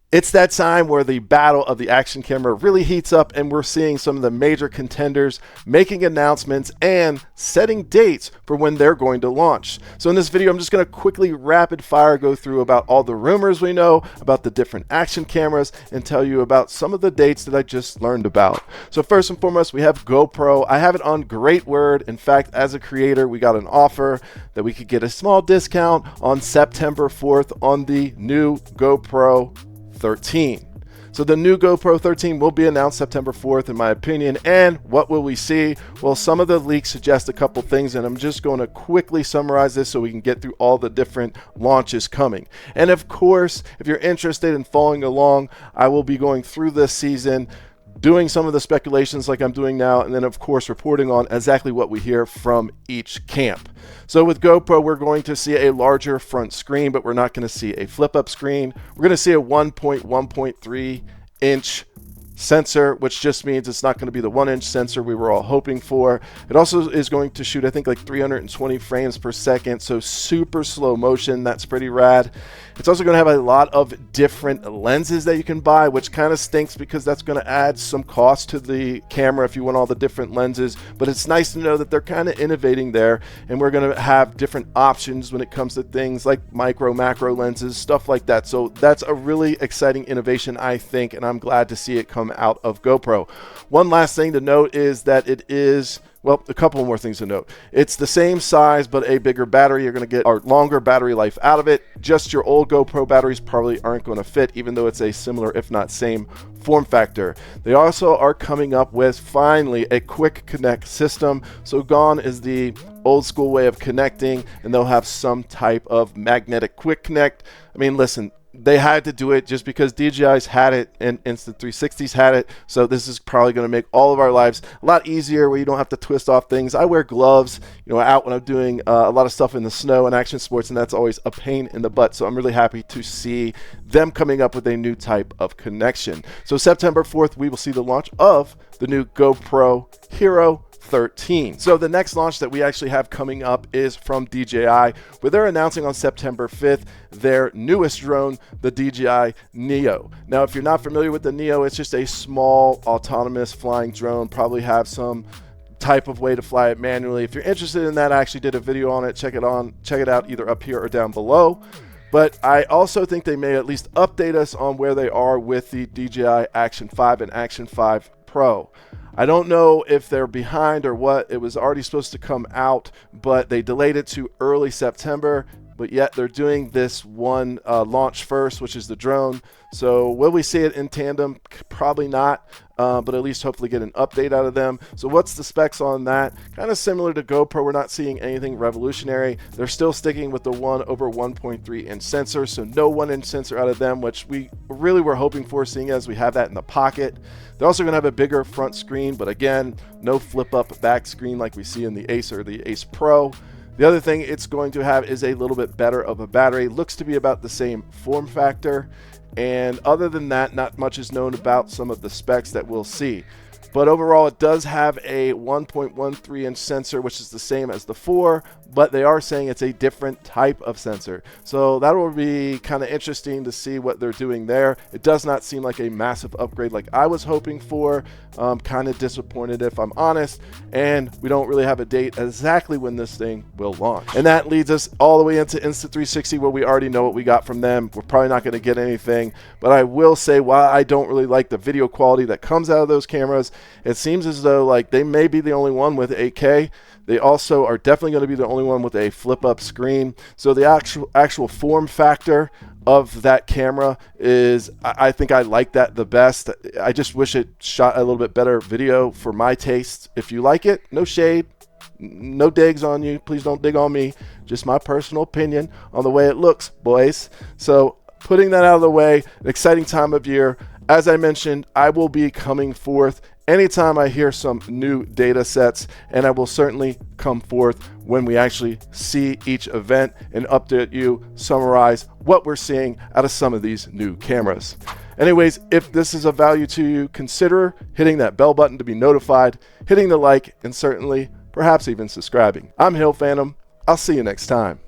It's that time where the battle of the action camera really heats up, and we're seeing some of the major contenders making announcements and setting dates for when they're going to launch. So in this video, I'm just going to quickly rapid fire go through about all the rumors we know about the different action cameras and tell you about some of the dates that I just learned about. So first and foremost, we have GoPro. I have it on great word. In fact, as a creator, we got an offer that we could get a small discount on September 4th on the new GoPro 13. So the new GoPro 13 will be announced September 4th, in my opinion. And what will we see? Well, some of the leaks suggest a couple things, and I'm just going to quickly summarize this so we can get through all the different launches coming. And of course, if you're interested in following along, I will be going through this season, doing some of the speculations like I'm doing now, and then of course reporting on exactly what we hear from each camp. So with GoPro, we're going to see a larger front screen, but we're not going to see a flip-up screen. We're going to see a 1.1.3 inch sensor, which just means it's not going to be the 1-inch sensor we were all hoping for. It also is going to shoot, I think, like 320 frames per second, so super slow motion. That's pretty rad. It's also going to have a lot of different lenses that you can buy, which kind of stinks because that's going to add some cost to the camera if you want all the different lenses. But it's nice to know that they're kind of innovating there, and we're going to have different options when it comes to things like micro, macro lenses, stuff like that. So that's a really exciting innovation, I think, and I'm glad to see it come out of GoPro. One last thing to note is that it is, well, a couple more things to note. It's the same size, but a bigger battery. You're going to get a longer battery life out of it. Just your old GoPro batteries probably aren't going to fit, even though it's a similar, if not same, form factor. They also are coming up with, finally, a quick connect system. So gone is the old school way of connecting, and they'll have some type of magnetic quick connect. I mean, listen, they had to do it just because DJI's had it and Insta360's had it. So this is probably going to make all of our lives a lot easier where you don't have to twist off things. I wear gloves, out when I'm doing a lot of stuff in the snow and action sports, and that's always a pain in the butt. So I'm really happy to see them coming up with a new type of connection. So September 4th, we will see the launch of the new GoPro Hero 13. So the next launch that we actually have coming up is from DJI, where they're announcing on September 5th their newest drone, the DJI Neo. Now, if you're not familiar with the Neo, it's just a small autonomous flying drone, probably have some type of way to fly it manually. If you're interested in that, I actually did a video on it. Check it out either up here or down below. But I also think they may at least update us on where they are with the DJI Action 5 and Action 5 Pro. I don't know if they're behind or what. It was already supposed to come out, but they delayed it to early September. But yet they're doing this one launch first, which is the drone. So will we see it in tandem? Probably not, but at least hopefully get an update out of them. So what's the specs on that? Kind of similar to GoPro. We're not seeing anything revolutionary. They're still sticking with the 1/1.3 inch sensor, so no 1-inch sensor out of them, which we really were hoping for, seeing as we have that in the pocket. They're also going to have a bigger front screen, but again, no flip-up back screen like we see in the Ace or the Ace Pro. The other thing it's going to have is a little bit better of a battery. Looks to be about the same form factor. And other than that, not much is known about some of the specs that we'll see. But overall, it does have a 1.13 inch sensor, which is the same as the 4, but they are saying it's a different type of sensor. So that will be kind of interesting to see what they're doing there. It does not seem like a massive upgrade like I was hoping for. Kind of disappointed, if I'm honest. And we don't really have a date exactly when this thing will launch. And that leads us all the way into Insta360, where we already know what we got from them. We're probably not going to get anything, but I will say, while I don't really like the video quality that comes out of those cameras, it seems as though like they may be the only one with 8K. They also are definitely going to be the only one with a flip-up screen. So the actual form factor of that camera is, I think I like that the best. I just wish it shot a little bit better video for my taste. If you like it, no shade, no digs on you. Please don't dig on me. Just my personal opinion on the way it looks, boys. So putting that out of the way, an exciting time of year. As I mentioned, I will be coming forth anytime I hear some new data sets, and I will certainly come forth when we actually see each event and update you, summarize what we're seeing out of some of these new cameras. Anyways, if this is of value to you, consider hitting that bell button to be notified, hitting the like, and certainly perhaps even subscribing. I'm Hill Phantom. I'll see you next time.